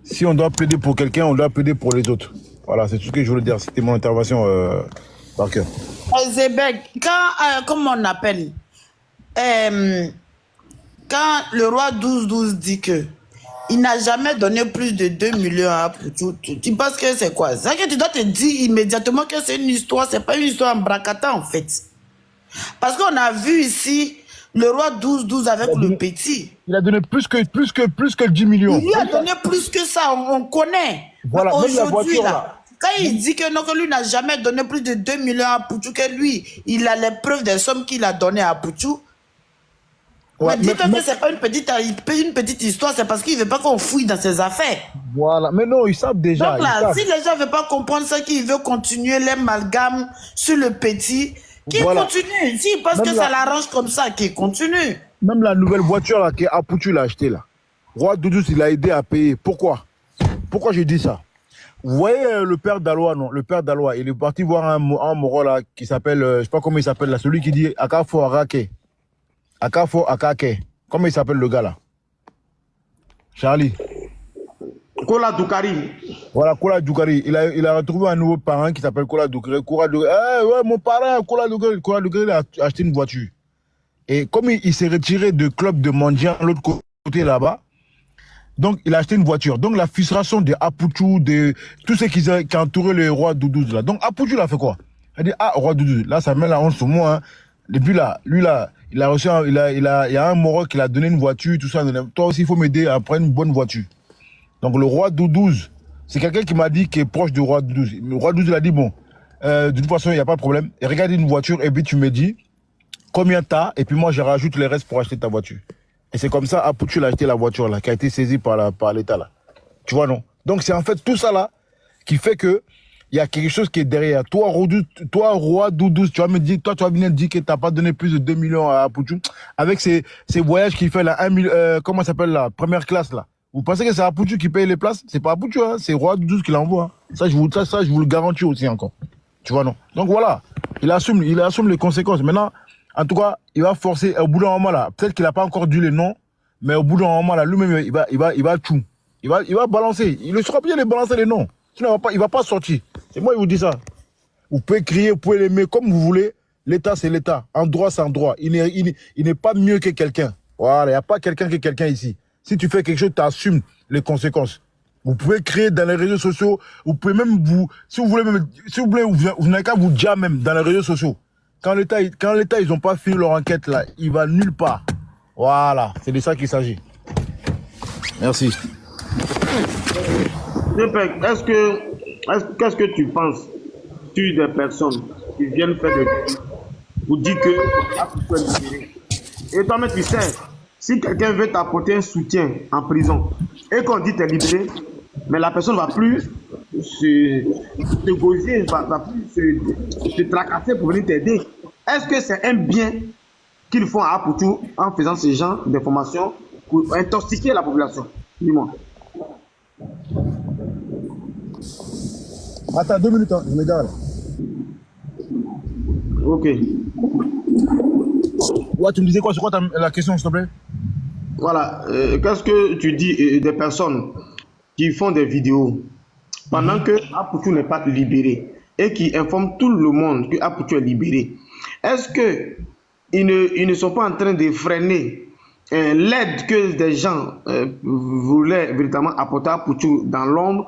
Si on doit plaider pour quelqu'un, on doit plaider pour les autres. Voilà, c'est tout ce que je voulais dire. C'était mon intervention, par cœur. Zebek, quand, comment on appelle, euh, quand le roi 12-12 dit que il n'a jamais donné plus de 2 millions à Poutou, tu penses que c'est quoi? C'est que tu dois te dire immédiatement que c'est une histoire, c'est pas une histoire en bracata en fait. Parce qu'on a vu ici le roi 12-12 avec le petit. Il a donné plus que 10 millions. Il lui a donné plus que ça, on connaît. Voilà, même la Aujourd'hui, voiture là, là. quand il dit que non, que lui n'a jamais donné plus de 2 millions à Poutou, que lui, il a les preuves des sommes qu'il a données à Poutou. Ouais, mais dites-toi que c'est pas une petite histoire, c'est parce qu'il ne veut pas qu'on fouille dans ses affaires. Voilà, mais non, ils savent déjà. Donc là, si les gens ne veulent pas comprendre ça, qu'il veut continuer l'amalgame sur le petit, qu'il continue. S'il pense que ça l'arrange comme ça, qu'il continue. Même la nouvelle voiture là, que Apoutu l'a achetée là. Roi Doudou, il a aidé à payer. Pourquoi j'ai dit ça? Vous voyez le père d'Aloa, non? Le père d'Aloa, il est parti voir un moro là qui s'appelle, je sais pas comment il s'appelle là, celui qui dit Akafo Arake. Akafo Akake. Comment il s'appelle le gars là? Charlie. Kola Doukari. Voilà, Kola Doukari. Il a retrouvé un nouveau parent qui s'appelle Kola Doukari. Ouais, mon parent, Kola Doukari. Kola Doukari, il a acheté une voiture. Et comme il s'est retiré de club de Mondial, l'autre côté là-bas, donc il a acheté une voiture. Donc la frustration de Apoutou, de tous ceux qui entouraient le roi Doudou là. Donc Apoutou il a fait quoi? Il a dit, ah, roi Doudou, là ça met la honte sur moi. Hein. Et puis là, lui là, il a reçu, il y a un moro qui l'a donné une voiture, tout ça. Toi aussi, il faut m'aider à prendre une bonne voiture. Donc le roi Doudou, c'est quelqu'un qui m'a dit qu'il est proche du roi Doudou. Le roi Doudou il a dit, bon, de toute façon, il n'y a pas de problème. Et regarde une voiture et puis tu me dis combien t'as, et puis moi je rajoute les restes pour acheter ta voiture. Et c'est comme ça, Apoutu a acheté la voiture là, qui a été saisie par l'État là. Tu vois, non? Donc c'est en fait tout ça là qui fait que il y a quelque chose qui est derrière. Toi, roi Doudou, tu vas me dire, toi, tu vas venir dire que tu n'as pas donné plus de 2 millions à Apoutu avec ces voyages qu'il fait là, comment ça s'appelle là, première classe là. Vous pensez que c'est Apoutu qui paye les places? C'est pas Apoutu, hein, c'est roi Doudou qui l'envoie. Hein. Ça, je vous le garantis aussi encore. Tu vois, non? Donc voilà, il assume les conséquences. Maintenant, en tout cas, il va forcer, au bout d'un moment là, peut-être qu'il n'a pas encore dit les noms, mais au bout d'un moment là, lui-même, il va tout. Il va balancer. Il ne saura bien les balancer les noms. Sinon, il ne va pas sortir. C'est moi qui vous dis ça. Vous pouvez crier, vous pouvez l'aimer comme vous voulez. L'État, c'est l'État. En droit, c'est en droit. Il n'est pas mieux que quelqu'un. Voilà, il n'y a pas quelqu'un que quelqu'un ici. Si tu fais quelque chose, tu assumes les conséquences. Vous pouvez créer dans les réseaux sociaux. Vous pouvez même si vous voulez, vous n'avez qu'à vous dire même dans les réseaux sociaux. Quand l'État, ils n'ont pas fini leur enquête là, il va nulle part. Voilà, c'est de ça qu'il s'agit. Merci. Qu'est-ce que tu penses sur des personnes qui viennent faire des pour dire que Apoutu est libéré? Et toi-même, tu sais, si quelqu'un veut t'apporter un soutien en prison et qu'on dit t'es libéré, mais la personne ne va plus se gauger, va plus se tracasser pour venir t'aider. Est-ce que c'est un bien qu'ils font à Apoutu en faisant ce genre d'informations pour intoxiquer la population? Dis-moi. Attends 2 minutes, hein, je me gare là. Ok. Ouais, tu me disais quoi? C'est quoi la question, s'il te plaît? Voilà. Qu'est-ce que tu dis des personnes qui font des vidéos pendant que Apoutu n'est pas libéré et qui informent tout le monde que Apoutu est libéré? Est-ce qu'ils ne sont pas en train de freiner l'aide que des gens voulaient véritablement apporter à Apoutu dans l'ombre,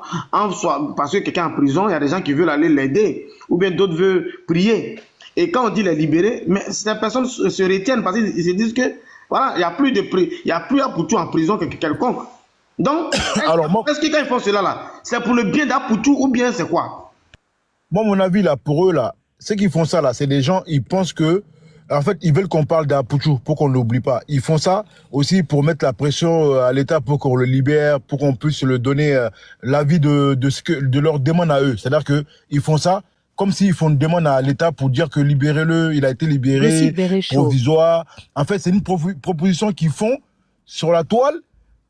parce que quelqu'un est en prison, il y a des gens qui veulent aller l'aider, ou bien d'autres veulent prier. Et quand on dit les libérer, mais ces personnes se retiennent parce qu'ils se disent que voilà, il n'y a plus Apoutu en prison que quelconque. Donc, est-ce que quand ils font cela là, c'est pour le bien d'Apoutu ou bien c'est quoi? Moi, mon avis là, pour eux là, ceux qui font ça là, c'est des gens, ils pensent que en fait, ils veulent qu'on parle d'Apoutu pour qu'on ne l'oublie pas. Ils font ça aussi pour mettre la pression à l'État pour qu'on le libère, pour qu'on puisse le donner l'avis de leur demande à eux. C'est-à-dire que ils font ça comme s'ils font une demande à l'État pour dire que libérez-le, il a été libéré, provisoire. En fait, c'est une proposition qu'ils font sur la toile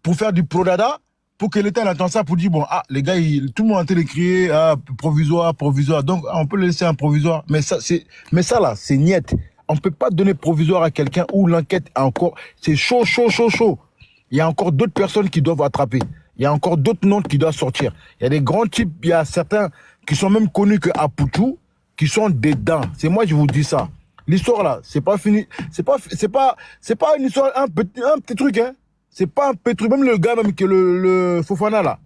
pour faire du pro-dada, pour que l'État entende ça pour dire, bon, ah, les gars, tout le monde est en train de crier, ah, provisoire, provisoire. Donc, on peut le laisser un provisoire. Mais ça là, c'est niette. On ne peut pas donner provisoire à quelqu'un où l'enquête est encore... C'est chaud, chaud, chaud, chaud. Il y a encore d'autres personnes qui doivent attraper. Il y a encore d'autres noms qui doivent sortir. Il y a des grands types, il y a certains qui sont même connus que Aputu, qui sont dedans. C'est moi, je vous dis ça. L'histoire là, c'est pas fini. C'est pas une histoire, un petit truc, hein. C'est pas un petit truc. Même le gars, même que le Fofana là.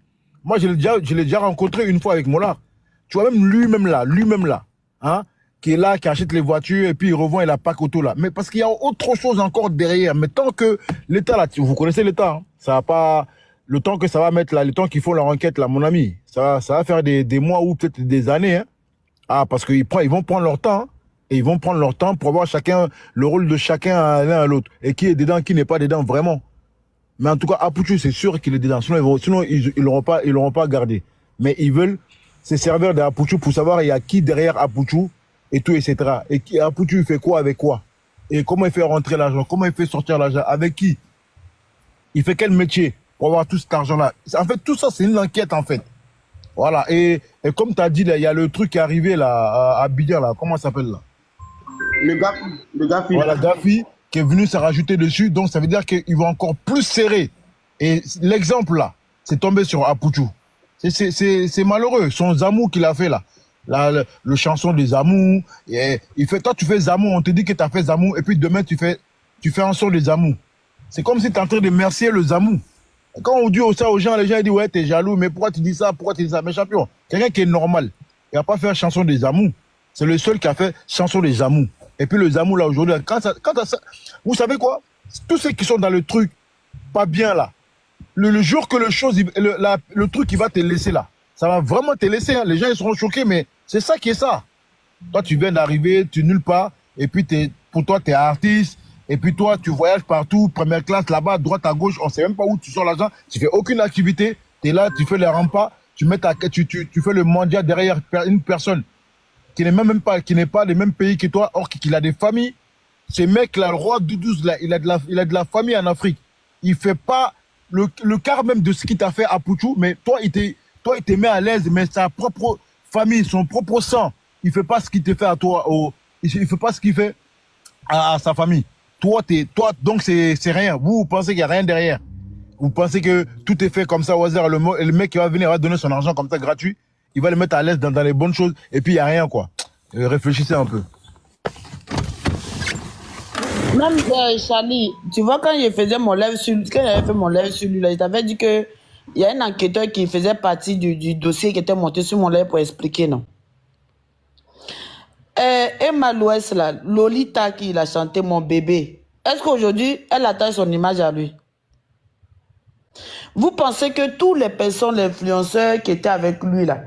Moi, je l'ai déjà rencontré une fois avec Mollard. Tu vois, même lui-même là, hein, qui est là, qui achète les voitures, et puis il revend, il a pas auto là. Mais parce qu'il y a autre chose encore derrière. Mais tant que l'État là, vous connaissez l'État, hein, ça va pas, le temps que ça va mettre là, le temps qu'ils font leur enquête là, mon ami, ça va faire des mois ou peut-être des années, hein. Ah, parce qu'ils vont prendre leur temps, hein, et ils vont prendre leur temps pour voir chacun, le rôle de chacun l'un à l'autre. Et qui est dedans, qui n'est pas dedans vraiment. Mais en tout cas, Aputu, c'est sûr qu'il est dedans. Sinon ils l'auront pas gardé. Mais ils veulent se servir d'Aputu pour savoir il y a qui derrière Aputu et tout, etc. Et Aputu, il fait quoi avec quoi? Et comment il fait rentrer l'argent? Comment il fait sortir l'argent? Avec qui? Il fait quel métier pour avoir tout cet argent-là? En fait, tout ça, c'est une enquête, en fait. Voilà. Et comme tu as dit, il y a le truc qui est arrivé là, à Abidjan, là. Comment ça s'appelle là? Le gars Phil. Voilà, Gafi qui est venu se rajouter dessus. Donc, ça veut dire qu'ils vont encore plus serrer. Et l'exemple là, c'est tombé sur Aputu. C'est malheureux. Son Zamou qu'il a fait là. Le chanson des Zamou. Toi, tu fais Zamou. On te dit que tu as fait Zamou. Et puis demain, tu fais un son des Zamou. C'est comme si tu es en train de remercier le Zamou. Quand on dit ça aux gens, les gens ils disent ouais, t'es jaloux, mais pourquoi tu dis ça? Pourquoi tu dis ça? Mais champion, quelqu'un qui est normal, il n'a pas fait chanson des Zamou. C'est le seul qui a fait chanson des Zamou. Et puis le Zamou là aujourd'hui, vous savez quoi? Tous ceux qui sont dans le truc pas bien là, le jour que le truc il va te laisser là, ça va vraiment te laisser. Hein. Les gens ils seront choqués, mais c'est ça qui est ça. Toi tu viens d'arriver, tu nulle part, et puis pour toi tu es artiste. Et puis toi, tu voyages partout, première classe, là-bas, droite à gauche, on sait même pas où tu sors l'argent, tu fais aucune activité, tu es là, tu fais les remparts, tu fais le mondial derrière une personne qui n'est pas des mêmes pays que toi, or qu'il a des familles. Ce mec là, le roi Doudou, là, il a de la famille en Afrique. Il fait pas le quart même de ce qu'il t'a fait à Pouchou, mais toi, il te met à l'aise, mais sa propre famille, son propre sang, il fait pas ce qu'il te fait à toi, il fait pas ce qu'il fait à sa famille. Toi, donc c'est rien. Vous pensez qu'il n'y a rien derrière. Vous pensez que tout est fait comme ça au hasard. Le mec qui va venir va donner son argent comme ça gratuit. Il va le mettre à l'aise dans les bonnes choses. Et puis il n'y a rien, quoi. Réfléchissez un peu. Même Charlie, tu vois, quand j'avais fait mon live sur lui, là, il t'avait dit que il y a un enquêteur qui faisait partie du dossier qui était monté sur mon live pour expliquer, non? Emma Louès, là, Lolita qui a chanté Mon bébé, est-ce qu'aujourd'hui, elle attache son image à lui? Vous pensez que tous les personnes, les influenceurs qui étaient avec lui, là,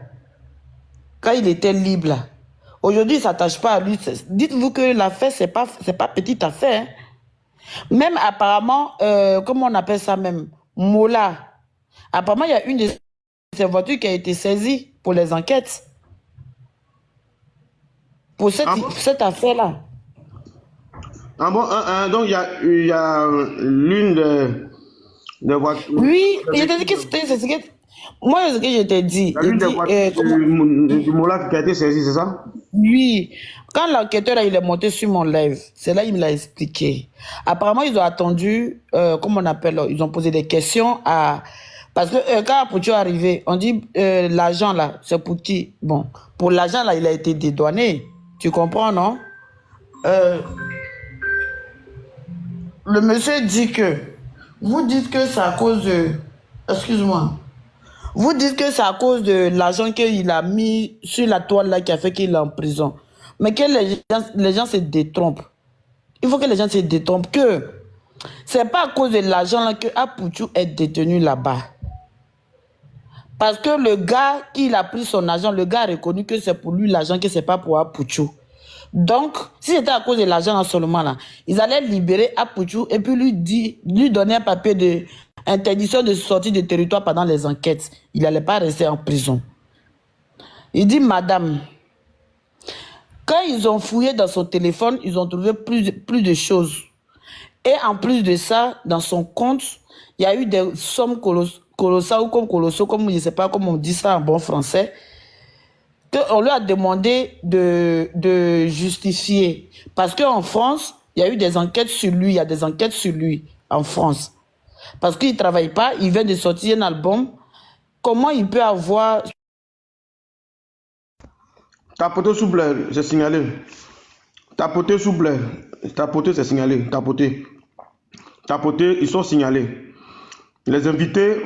quand il était libre, là, aujourd'hui, ils ne s'attachent pas à lui. Dites-vous que l'affaire, c'est pas petite affaire. Hein? Même apparemment, comment on appelle ça même? Mola. Apparemment, il y a une de ces voitures qui a été saisie pour les enquêtes. Pour cette affaire-là. Ah bon, donc il y a l'une des voitures. Oui, il t'a dit que c'était. Moi, ce que je t'ai dit. L'une des voitures du Mola qui a été saisie, c'est ça? Oui. Quand l'enquêteur il est monté sur mon live, c'est là qu'il me l'a expliqué. Apparemment, ils ont attendu, comment on appelle, ils ont posé des questions à. Parce que quand Pouchou est arrivé, on dit l'agent là, c'est pour qui? Bon, pour l'agent là, il a été dédouané. Tu comprends, non? Le monsieur dit que, vous dites que c'est à cause de, excuse-moi, vous dites que c'est à cause de l'argent qu'il a mis sur la toile là qui a fait qu'il est en prison. Mais que les gens se détrompent. Il faut que les gens se détrompent que c'est pas à cause de l'argent là que Apuchou est détenu là-bas. Parce que le gars qui a pris son argent, le gars a reconnu que c'est pour lui l'argent, que c'est pas pour Apuchou. Donc, si c'était à cause de l'argent seulement là, ils allaient libérer Apuchou et puis lui donner un papier d'interdiction de sortie du territoire pendant les enquêtes. Il n'allait pas rester en prison. Il dit, madame, quand ils ont fouillé dans son téléphone, ils ont trouvé plus de choses. Et en plus de ça, dans son compte, il y a eu des sommes colossales ou colossaux, comme je ne sais pas comment on dit ça en bon français, qu'on lui a demandé de justifier. Parce qu'en France, il y a eu des enquêtes sur lui, en France. Parce qu'il ne travaille pas, il vient de sortir un album comment il peut avoir... Tapoter sous Blair, c'est signalé. Tapoter sous Blair. Tapoter, c'est signalé. Tapoter. Tapoter, ils sont signalés. Les invités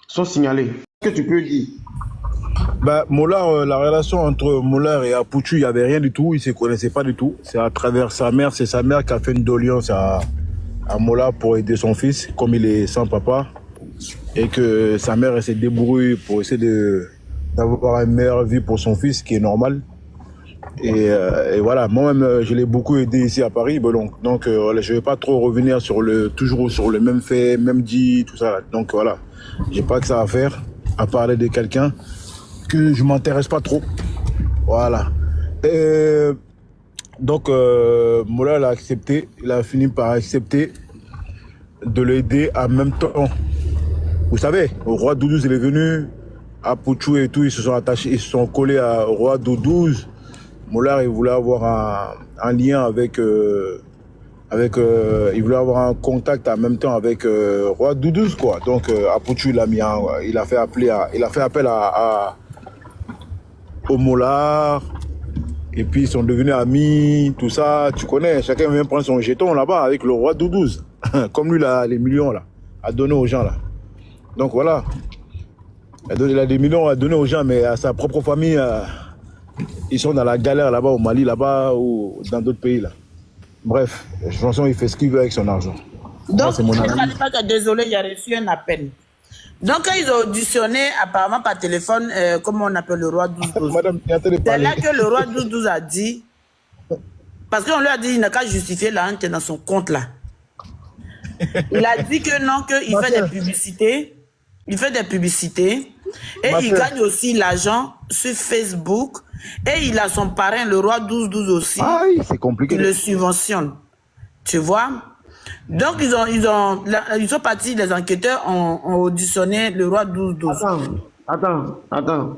sont signalés. Qu'est-ce que tu peux dire? Bah, Mollard, la relation entre Mollard et Apoutu, il n'y avait rien du tout, ils ne se connaissaient pas du tout. C'est à travers sa mère, c'est sa mère qui a fait une doléance à Mollard pour aider son fils, comme il est sans papa, et que sa mère elle s'est débrouillée pour essayer d'avoir une meilleure vie pour son fils, qui est normal. Et voilà, moi-même, je l'ai beaucoup aidé ici à Paris, donc je ne vais pas trop revenir toujours sur le même fait, même dit, tout ça. Donc voilà, j'ai pas que ça à faire, à parler de quelqu'un que je m'intéresse pas trop. Voilà. Donc, Mola l'a accepté, il a fini par accepter de l'aider en même temps. Vous savez, au roi Doudouz, il est venu, à Pouchou et tout, ils se sont attachés, ils se sont collés au roi Doudouz. Mola, il voulait avoir un lien avec, il voulait avoir un contact en même temps avec roi Doudouz, quoi. Donc, Apoutu, il a fait appel au Mollard, et puis ils sont devenus amis, tout ça, tu connais, chacun vient prendre son jeton là-bas avec le roi Doudouz, comme lui, là, les millions, là, à donner aux gens, là. Donc voilà, il a des millions à donner aux gens, mais à sa propre famille, ils sont dans la galère là-bas au Mali, là-bas, ou dans d'autres pays, là. Bref, de toute façon, il fait ce qu'il veut avec son argent. Donc, c'est mon avis. désolé, j'ai reçu un appel. Donc, quand ils ont auditionné, apparemment par téléphone, comment on appelle le roi 12-12. Madame, c'est là que le roi 12-12 a dit, parce qu'on lui a dit, il n'a qu'à justifier la honte dans son compte là. Il a dit que non, qu'il fait des publicités. Il fait des publicités. Et il gagne aussi l'argent sur Facebook. Et il a son parrain, le roi 12-12 aussi. Ah, c'est compliqué. Il le subventionne. Tu vois? Donc, ils sont partis, les enquêteurs ont auditionné le roi 12-12. Attends.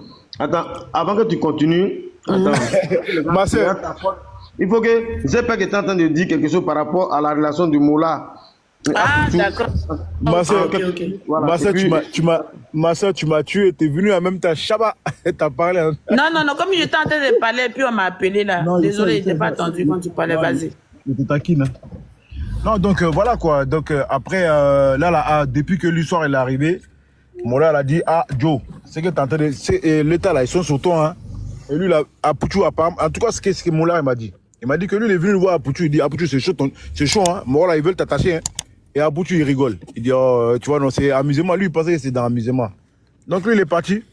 Avant que tu continues, Ma soeur. Il faut que Zepek est en train de dire quelque chose par rapport à la relation du Mola. Ah, d'accord. Ma soeur, Voilà, ma soeur, tu m'as tué, t'es venu en même temps, Chaba, t'as parlé. Non, comme j'étais en train de parler, puis on m'a appelé là. Non, désolé, il n'était pas attendu quand tu parlais, vas-y. J'étais taquine. Hein. Non, donc voilà quoi. Donc après, depuis que l'histoire est arrivée, Mola elle a dit, ah Joe, c'est que t'es en train de... L'État là, ils sont sur toi, hein. Et lui là, Apoutu, apparemment, en tout cas, ce que Mola m'a dit. Il m'a dit que lui, il est venu le voir Apoutu, il dit, Apoutu, c'est chaud, hein. Mola, ils veulent t'attacher, hein. Et Apoutu, il rigole. Il dit, oh, tu vois, non, c'est amusement. Lui, il pensait que c'est dans amusement. Donc lui, il est parti.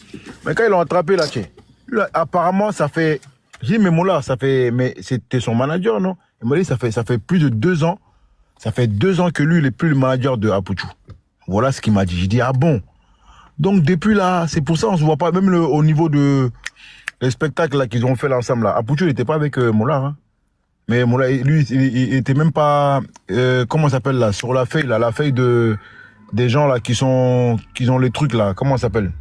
Mais quand ils l'ont attrapé là, tiens, lui, apparemment, ça fait... J'ai dit, mais Mola, ça fait... Mais c'était son manager, non? Il m'a dit, ça fait plus de 2 ans. Ça fait 2 ans que lui, il n'est plus le manager de Apoutu. Voilà ce qu'il m'a dit. J'ai dit, ah bon? Donc depuis là, c'est pour ça qu'on ne se voit pas, même au niveau de les spectacles là qu'ils ont fait ensemble là. Apoutu n'était pas avec Mollard, hein. Mais Mollard, lui, il était même pas, comment ça s'appelle là, sur la feuille des gens là qui ont les trucs là, comment ça s'appelle?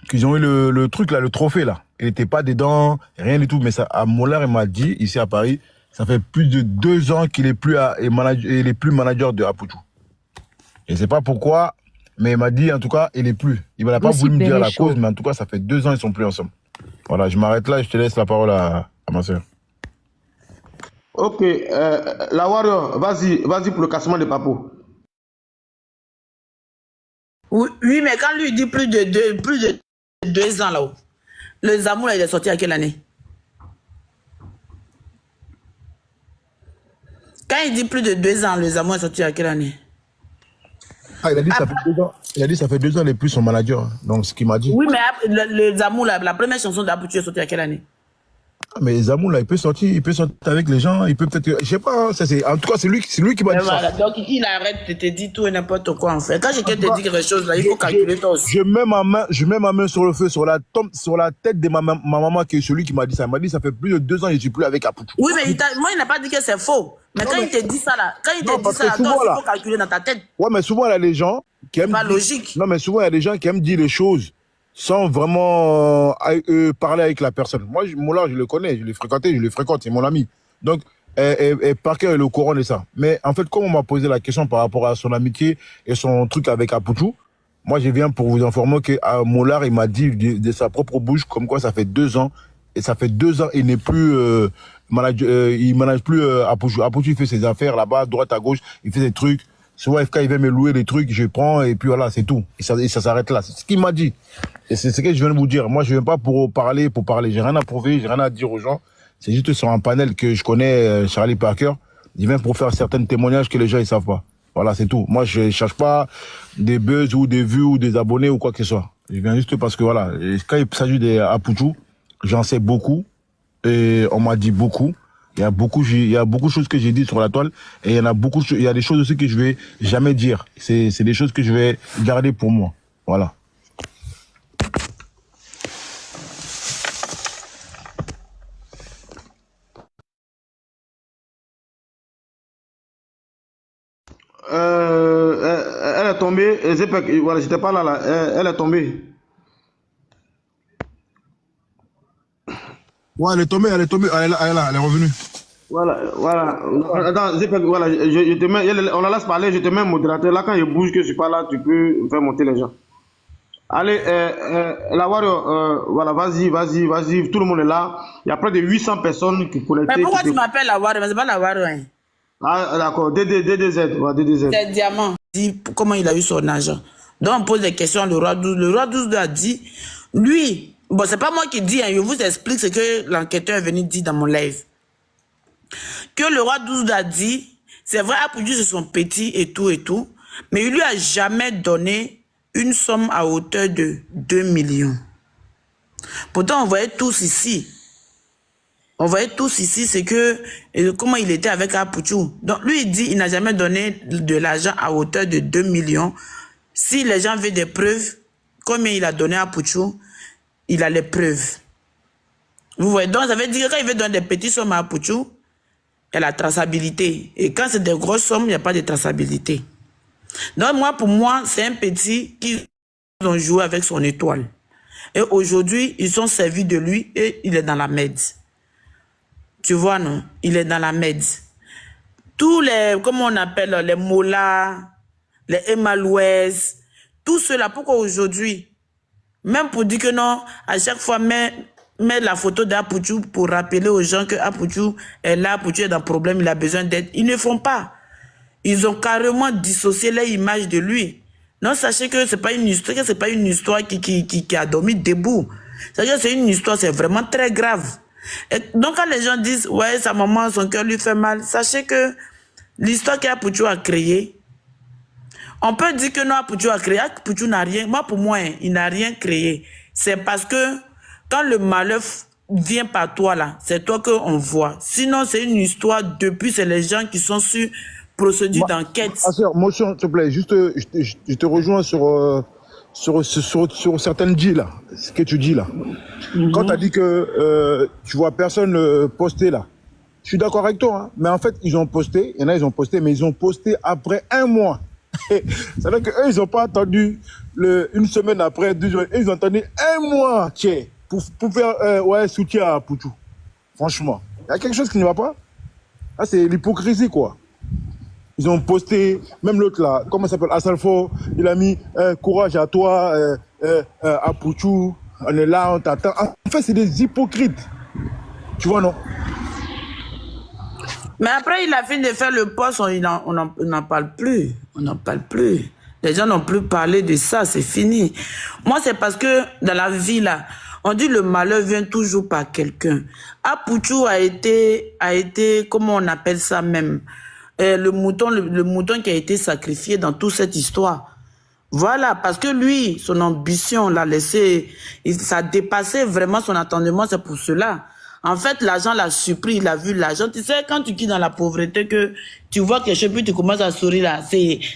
Qu'ils ont eu le truc là, le trophée là. Il n'était pas dedans, rien du tout. Mais ça, à Mollard, il m'a dit, ici à Paris, ça fait plus de 2 ans qu'il est plus manager de Apoutu. Je ne sais pas pourquoi. Mais il m'a dit, en tout cas, il est plus. Il n'a pas voulu me dire la cause, mais en tout cas, ça fait 2 ans, ils sont plus ensemble. Voilà, je m'arrête là et je te laisse la parole à ma soeur. Ok, la Warrior, vas-y pour le cassement de Papo. Oui, mais quand lui dit plus de 2 ans là-haut, le Zamou là, il est sorti à quelle année? Quand il dit plus de 2 ans, le Zamou est sorti à quelle année? Ah, il a dit ça fait 2 ans. Il a dit ça fait 2 ans, il n'est plus son manager. Donc, ce qu'il m'a dit. Oui, mais le Zamou, la première chanson d'Apoutu est sortie à quelle année? Ah, mais Zamou, là, il peut sortir avec les gens. Il peut peut-être. Je sais pas. En tout cas, c'est lui qui m'a dit voilà, ça. donc, il arrête de te dire tout et n'importe quoi, en fait. Quand je te dis quelque chose, là, il faut calculer toi aussi. Je mets ma main sur le feu, sur la tête de ma maman, qui est celui qui m'a dit ça. Il m'a dit ça fait plus de 2 ans, je ne suis plus avec Apoutu. Oui, mais moi, il n'a pas dit que c'est faux. Mais non, quand il te dit ça, là, toi, il faut calculer dans ta tête. Ouais, mais souvent, il y a des gens qui aiment. C'est pas logique. Non, mais souvent, il y a des gens qui aiment dire les choses sans vraiment parler avec la personne. Moi, Mola, je le connais, je l'ai fréquenté, c'est mon ami. Donc, et Parker est le courant de ça. Mais en fait, comme on m'a posé la question par rapport à son amitié et son truc avec Apuchu, moi, je viens pour vous informer que Mollard, il m'a dit de sa propre bouche comme quoi ça fait 2 ans. Et ça fait 2 ans, il n'est plus il manage plus Apuchu. Apuchu, il fait ses affaires là-bas, droite à gauche, il fait ses trucs. Souvent, FK, il vient me louer des trucs, je prends, et puis voilà, c'est tout. Et ça s'arrête là. C'est ce qu'il m'a dit. Et c'est ce que je viens de vous dire. Moi, je viens pas pour parler. J'ai rien à prouver, j'ai rien à dire aux gens. C'est juste sur un panel que je connais, Charlie Parker. Il vient pour faire certains témoignages que les gens, ils savent pas. Voilà, c'est tout. Moi, je cherche pas des buzz ou des vues ou des abonnés ou quoi que ce soit. Je viens juste parce que voilà, quand il s'agit des Apuchu, j'en sais beaucoup. Et on m'a dit beaucoup. Il y a beaucoup de choses que j'ai dit sur la toile. Et il y a des choses aussi que je vais jamais dire. C'est des choses que je vais garder pour moi. Voilà. Elle est tombée. Voilà, j'étais pas là. Elle est tombée. Ouais, elle est tombée. Elle est revenue. Voilà. Attends, voilà, je te mets, on la laisse parler, je te mets modérateur. Là, quand il bouge, que je suis pas là, tu peux faire monter les gens. Allez, la Wario, voilà, vas-y, tout le monde est là. Il y a près de 800 personnes qui connectées. Mais pourquoi tu m'appelles la Wario? Mais c'est pas la Wario, hein. Ah, d'accord, DDZ, voilà, DDZ. C'est Diamant. Dit comment il a eu son argent. Donc on pose des questions, le roi 12. Le roi 12 a dit, lui, bon, c'est pas moi qui dis, hein, je vous explique ce que l'enquêteur est venu dire dans mon live. Que le roi 12 a dit, c'est vrai, Apuchu c'est son petit et tout, mais il lui a jamais donné une somme à hauteur de 2 millions. Pourtant, on voyait tous ici, c'est que comment il était avec Apuchu. Donc lui, il dit, il n'a jamais donné de l'argent à hauteur de 2 millions. Si les gens veulent des preuves, combien il a donné à Apuchu, il a les preuves. Vous voyez, donc ça veut dire que quand il veut donner des petites sommes à Apuchu, il y a la traçabilité. Et quand c'est des grosses sommes, il n'y a pas de traçabilité. Donc pour moi, c'est un petit qui ont joué avec son étoile. Et aujourd'hui, ils sont servis de lui et il est dans la merde. Tu vois, non? Il est dans la merde. Tous les, comment on appelle, les Mola, les Emalouez, tout cela, pourquoi aujourd'hui? Même pour dire que non, à chaque fois, mettre la photo d'Apuchu pour rappeler aux gens que Apuchu est là, Apuchu est dans un problème, il a besoin d'aide. Ils ne font pas. Ils ont carrément dissocié l'image de lui. Non, sachez que c'est pas une histoire, qui a dormi debout. C'est une histoire, c'est vraiment très grave. Et donc quand les gens disent, ouais, sa maman, son cœur lui fait mal, sachez que l'histoire qu'Apuchu a créée, on peut dire que non, Apuchu a créé, Apuchu n'a rien, pour moi, il n'a rien créé. C'est parce que quand le malheur vient par toi là, c'est toi qu'on voit. Sinon, c'est une histoire, depuis, c'est les gens qui sont sur procédure d'enquête. Ma soeur, motion, s'il te plaît, juste, je te rejoins sur certaines dits là, ce que tu dis là. Quand tu as dit que tu vois personne poster là, je suis d'accord avec toi, hein, mais en fait, ils ont posté, il y en a, ils ont posté, mais ils ont posté après 1 mois. C'est-à-dire qu'eux, ils n'ont pas attendu une semaine après, 2 jours, ils ont attendu 1 mois, tiens, pour faire ouais, soutien à Apuchu. Franchement, il y a quelque chose qui ne va pas. Là, c'est l'hypocrisie, quoi. Ils ont posté, même l'autre là, comment ça s'appelle, Asalfo, il a mis courage à toi, Apuchu, on est là, on t'attend. En fait, c'est des hypocrites. Tu vois, non? Mais après, il a fini de faire le poste, on n'en parle plus. On n'en parle plus. Les gens n'ont plus parlé de ça, c'est fini. Moi, c'est parce que dans la vie, là, on dit le malheur vient toujours par quelqu'un. Apuchu a été, comment on appelle ça même, le mouton qui a été sacrifié dans toute cette histoire. Voilà, parce que lui, son ambition l'a laissé, ça dépassait vraiment son attendement, c'est pour cela. En fait, l'argent l'a surpris, il a vu l'argent. Tu sais, quand tu quittes dans la pauvreté, que tu vois quelque chose, puis tu commences à sourire là,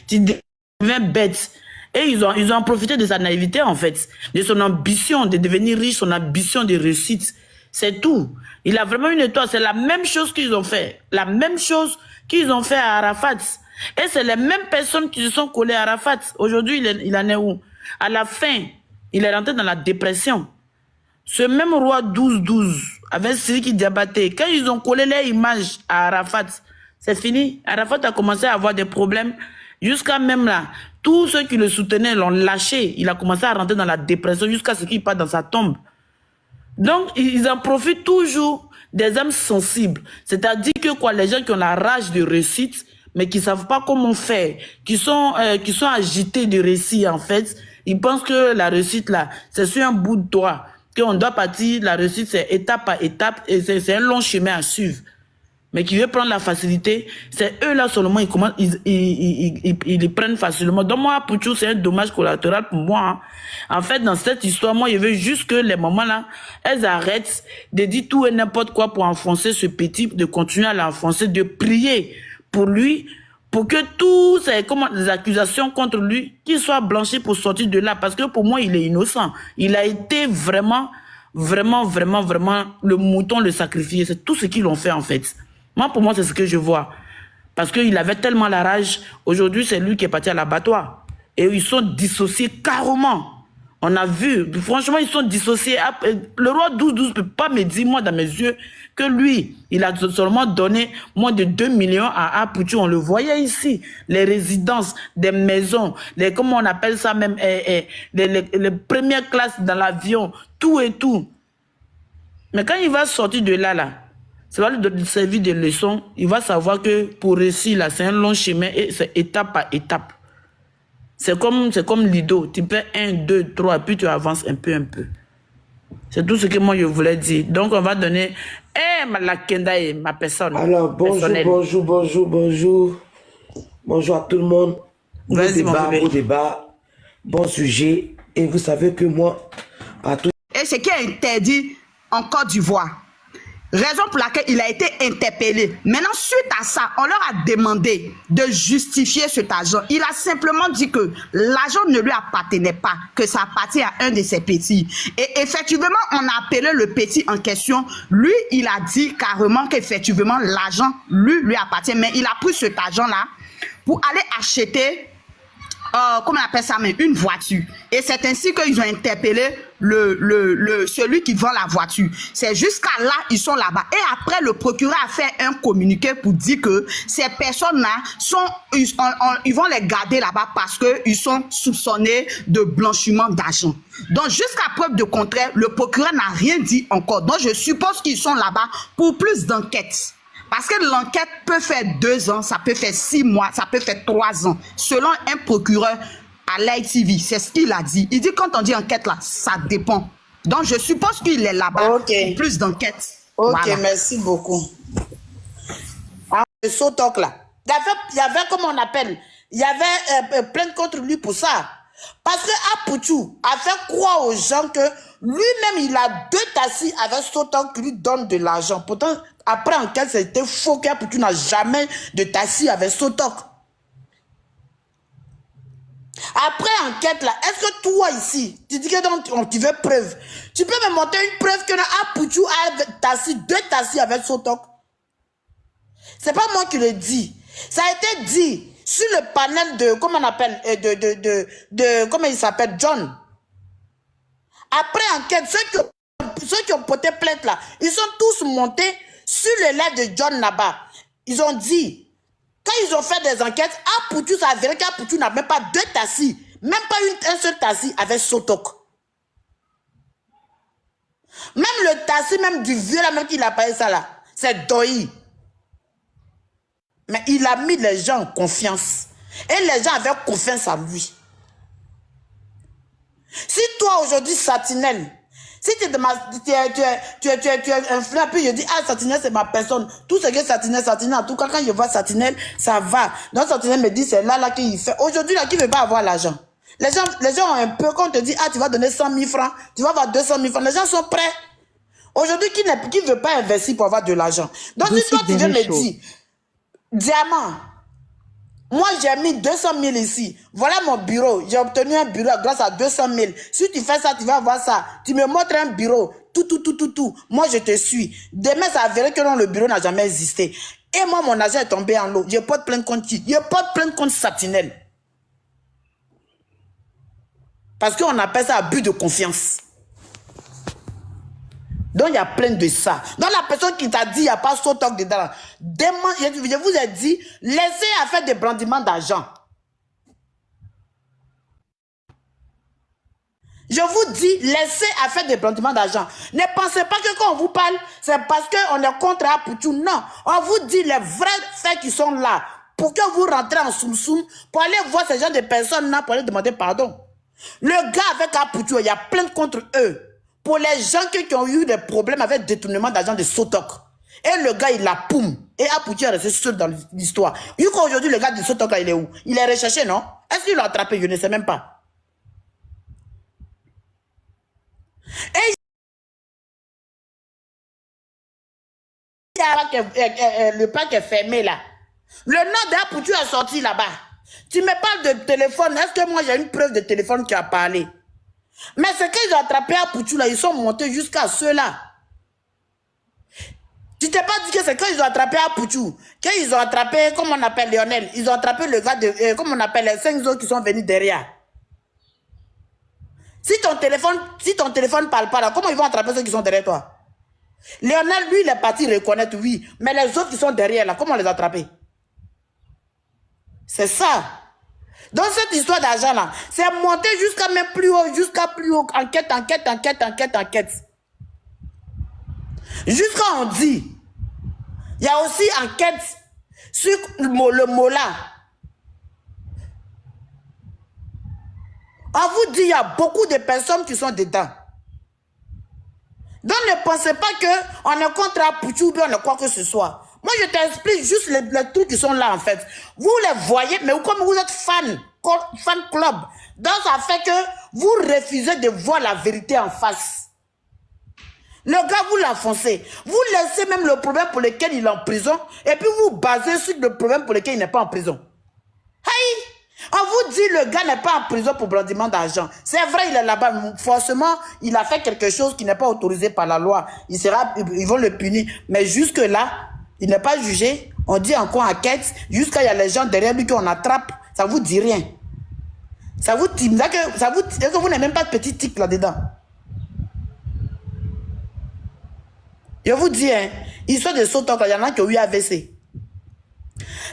tu deviens bête. Et ils ont profité de sa naïveté, en fait, de son ambition de devenir riche, son ambition de réussite. C'est tout. Il a vraiment une étoile. C'est la même chose qu'ils ont fait. La même chose qu'ils ont fait à Arafat. Et c'est les mêmes personnes qui se sont collées à Arafat. Aujourd'hui, il en est où? À la fin, il est rentré dans la dépression. Ce même roi 12-12 avec Sidiki Diabaté. Quand ils ont collé les images à Arafat, c'est fini. Arafat a commencé à avoir des problèmes. Jusqu'à même là, tous ceux qui le soutenaient l'ont lâché. Il a commencé à rentrer dans la dépression jusqu'à ce qu'il parte dans sa tombe. Donc, ils en profitent toujours des âmes sensibles. C'est-à-dire que quoi, les gens qui ont la rage de réussite, mais qui ne savent pas comment faire, qui sont agités de récit, en fait, ils pensent que la réussite, là, c'est sur un bout de doigt, qu'on doit partir, la réussite, c'est étape par étape, et c'est un long chemin à suivre. Mais qui veut prendre la facilité, c'est eux là seulement, ils prennent facilement. Donc moi, Pouchou, c'est un dommage collatéral pour moi. Hein. En fait, dans cette histoire, moi, je veux juste que les mamans là, elles arrêtent de dire tout et n'importe quoi pour enfoncer ce petit, de continuer à l'enfoncer, de prier pour lui, pour que toutes les accusations contre lui, qu'il soit blanchi pour sortir de là. Parce que pour moi, il est innocent. Il a été vraiment, le mouton le sacrifié. C'est tout ce qu'ils ont fait en fait. Moi, pour moi, c'est ce que je vois. Parce qu'il avait tellement la rage. Aujourd'hui, c'est lui qui est parti à l'abattoir. Et ils sont dissociés carrément. On a vu. Franchement, ils sont dissociés. Le roi 12-12 ne peut pas me dire, moi, dans mes yeux, que lui, il a seulement donné moins de 2 millions à Pouchou. On le voyait ici. Les résidences, des maisons, comment on appelle ça même, les premières classes dans l'avion, tout et tout. Mais quand il va sortir de là, ça va lui servir de leçon. Il va savoir que pour réussir, là, c'est un long chemin et c'est étape par étape. C'est comme Lido. Tu fais 1, 2, 3, puis tu avances un peu. C'est tout ce que moi je voulais dire. Donc on va donner la Kendaye, ma personne. Alors bonjour. Bonjour à tout le monde. Beau débat, bon sujet. Et vous savez que moi, à tout. Et ce qui est interdit en Côte d'Ivoire. Raison pour laquelle il a été interpellé. Maintenant, suite à ça, on leur a demandé de justifier cet argent. Il a simplement dit que l'argent ne lui appartenait pas, que ça appartient à un de ses petits. Et effectivement, on a appelé le petit en question. Lui, il a dit carrément qu'effectivement, l'argent lui appartient. Mais il a pris cet argent-là pour aller acheter, comment on appelle ça, mais une voiture. Et c'est ainsi qu'ils ont interpellé celui qui vend la voiture. C'est jusqu'à là, ils sont là-bas. Et après, le procureur a fait un communiqué pour dire que ces personnes-là ils vont les garder là-bas parce qu'ils sont soupçonnés de blanchiment d'argent. Donc, jusqu'à preuve de contraire, le procureur n'a rien dit encore. Donc, je suppose qu'ils sont là-bas pour plus d'enquêtes. Parce que l'enquête peut faire 2 ans, ça peut faire 6 mois, ça peut faire 3 ans. Selon un procureur à l'ITV, c'est ce qu'il a dit. Il dit quand on dit enquête là, ça dépend. Donc je suppose qu'il est là-bas pour plus d'enquête. Ok, voilà. Merci beaucoup. Ah, le Sotok là. Il y avait, comment on appelle, il y avait plainte contre lui pour ça. Parce que Pouchou a fait croire aux gens que lui-même, il a 2 tassis avec Sotok qui lui donne de l'argent. Pourtant, après enquête, c'était faux qu'Apouchou n'a jamais de tassis avec Sotok. Après enquête, là, est-ce que toi ici, tu dis que tu veux preuve, tu peux me montrer une preuve que Pouchou a 2 tassis avec Sotok? C'est pas moi qui le dis. Ça a été dit sur le panel de, comment on appelle, comment il s'appelle, John. Après enquête, ceux qui ont porté plainte là, ils sont tous montés sur le live de John là-bas. Ils ont dit, quand ils ont fait des enquêtes, Pouchou, ça a avéré qu'Apouchou n'a même pas 2 tassis, même pas un seul tassis avec Sotok. Même le tassis, même du vieux là, même qu'il a payé ça là, c'est Doi. Mais il a mis les gens en confiance. Et les gens avaient confiance en lui. Si toi aujourd'hui, Satinel, si tu es influent, puis je dis, Satinel, c'est ma personne. Tout ce que Satinel, en tout cas, quand je vois Satinel, ça va. Donc Satinel me dit, c'est là qu'il fait. Aujourd'hui, là, qui ne veut pas avoir l'argent? Les gens ont un peu, quand on te dit, tu vas donner 100 000 francs, tu vas avoir 200 000 francs, les gens sont prêts. Aujourd'hui, qui ne veut pas investir pour avoir de l'argent? Donc, si toi, tu viens me dire, Diamant, moi j'ai mis 200 000 ici. Voilà mon bureau. J'ai obtenu un bureau grâce à 200 000. Si tu fais ça, tu vas avoir ça. Tu me montres un bureau. Tout. Moi je te suis. Demain, ça avéré que non, le bureau n'a jamais existé. Et moi, mon argent est tombé en l'eau. Je porte plein de compte qui? Je porte plein de compte Satinel. Parce qu'on appelle ça abus de confiance. Donc, Donc, il y a plein de ça. Donc, la personne qui t'a dit, il n'y a pas Sotok dedans. Je vous ai dit, laissez à faire des brandiments d'argent. Je vous dis, laissez à faire des brandiments d'argent. Ne pensez pas que quand on vous parle, c'est parce qu'on est contre Apoutou. Non, on vous dit les vrais faits qui sont là. Pour que vous rentrez en soum-soum, pour aller voir ces gens de personnes-là, pour aller demander pardon. Le gars avec Apoutou, il y a plainte contre eux. Pour les gens qui ont eu des problèmes avec détournement d'argent de Sotok. Et le gars, il a poum. Et Apoutou est resté seul dans l'histoire. Vu qu'aujourd'hui, le gars de Sotok, là, il est où? Il est recherché, non? Est-ce qu'il l'a attrapé? Je ne sais même pas. Et il y a le parc est fermé, là. Le nom d'Apoutou est sorti là-bas. Tu me parles de téléphone. Est-ce que moi, j'ai une preuve de téléphone qui a parlé? Mais c'est qu'ils ont attrapé Apoutou là, ils sont montés jusqu'à ceux-là. Tu t'es pas dit que c'est quand ils ont attrapé Apoutou, qu'ils ont attrapé, comme on appelle Lionel, ils ont attrapé le gars de, comme on appelle les 5 autres qui sont venus derrière. Si ton téléphone parle pas là, comment ils vont attraper ceux qui sont derrière toi? Lionel, lui, il est parti reconnaître, oui, mais les autres qui sont derrière là, comment les attraper? C'est ça. Dans cette histoire d'argent là, c'est monté jusqu'à même plus haut, enquête. Jusqu'à on dit, il y a aussi enquête sur le Mola. On vous dit, il y a beaucoup de personnes qui sont dedans. Donc ne pensez pas qu'on est contre Apoutou ou bien on est quoi que ce soit. Moi, je t'explique juste les trucs qui sont là, en fait. Vous les voyez, mais comme vous êtes fan club, donc ça fait que vous refusez de voir la vérité en face. Le gars, vous l'enfoncez. Vous laissez même le problème pour lequel il est en prison, et puis vous basez sur le problème pour lequel il n'est pas en prison. Hey! On vous dit le gars n'est pas en prison pour blanchiment d'argent. C'est vrai, il est là-bas. Forcément, il a fait quelque chose qui n'est pas autorisé par la loi. Ils vont le punir. Mais jusque-là, il n'est pas jugé. On dit encore enquête. Jusqu'à il y a les gens derrière lui qu'on attrape. Ça vous dit rien. Ça vous dit que vous n'avez même pas de petit tic là-dedans. Je vous dis, hein, histoire de Sotok, il y en a qui ont eu AVC.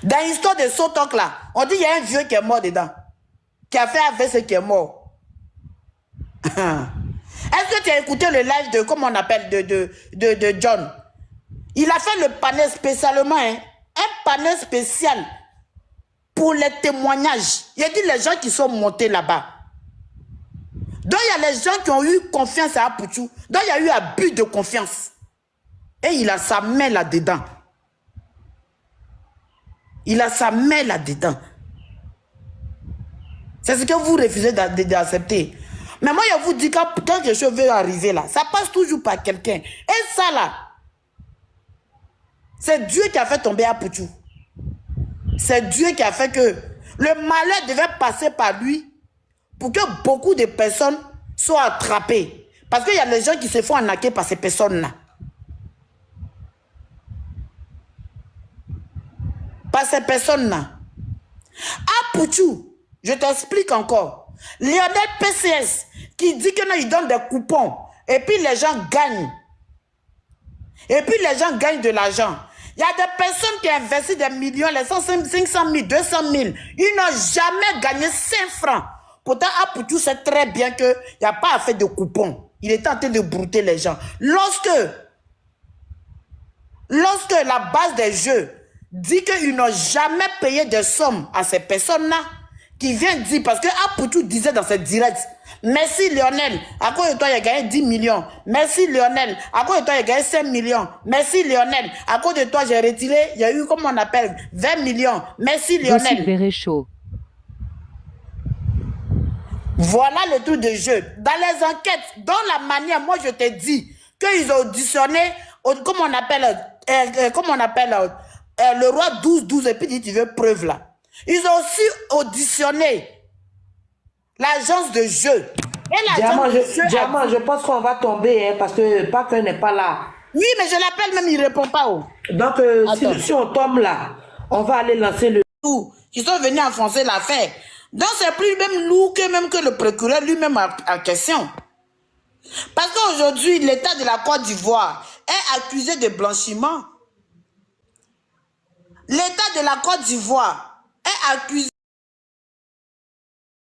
Dans l'histoire de Sotok là, on dit qu'il y a un vieux qui est mort dedans. Qui a fait AVC qui est mort. Est-ce que tu as écouté le live de, comment on appelle, de John? Il a fait le panel spécialement, hein, un panel spécial pour les témoignages. Il a dit les gens qui sont montés là-bas. Donc il y a les gens qui ont eu confiance à Apoutou. Donc il y a eu abus de confiance. Et il a sa main là-dedans. Il a sa main là-dedans. C'est ce que vous refusez d'accepter. Mais moi, je vous dis que quand quelque chose veut arriver là, ça passe toujours par quelqu'un. Et ça là, c'est Dieu qui a fait tomber Apoutou. C'est Dieu qui a fait que le malheur devait passer par lui pour que beaucoup de personnes soient attrapées. Parce qu'il y a les gens qui se font arnaquer par ces personnes-là. Par ces personnes-là. Apoutou, je t'explique encore. Lionel PCS qui dit que non, il donne des coupons et puis les gens gagnent. Et puis les gens gagnent de l'argent. Il y a des personnes qui investissent des millions, les 500 000, 200 000. Ils n'ont jamais gagné 5 francs. Pourtant, Apoutou sait très bien qu'il n'y a pas à faire de coupons. Il est en train de brouter les gens. Lorsque la base des jeux dit qu'ils n'ont jamais payé de sommes à ces personnes-là, qui viennent dire, parce que Apoutou disait dans cette directe, merci Lionel, à cause de toi il a gagné 10 millions, merci Lionel, à cause de toi il a gagné 5 millions, merci Lionel, à cause de toi j'ai retiré, il y a eu, comment on appelle, 20 millions, merci Lionel. Voilà le truc de jeu. Dans les enquêtes, dans la manière, moi je te dis, qu'ils ont auditionné, comment on appelle, le roi 12-12, et puis dit, tu veux preuve là. Ils ont aussi auditionné l'agence de jeu. Et Diamant, je pense qu'on va tomber, hein, parce que Parker n'est pas là. Oui, mais je l'appelle même, il ne répond pas. Oh. Donc, si on tombe là, on va aller lancer le... Ils sont venus enfoncer l'affaire. Donc, c'est plus même lourd que le procureur lui-même a question. Parce qu'aujourd'hui, l'État de la Côte d'Ivoire est accusé de blanchiment. L'État de la Côte d'Ivoire est accusé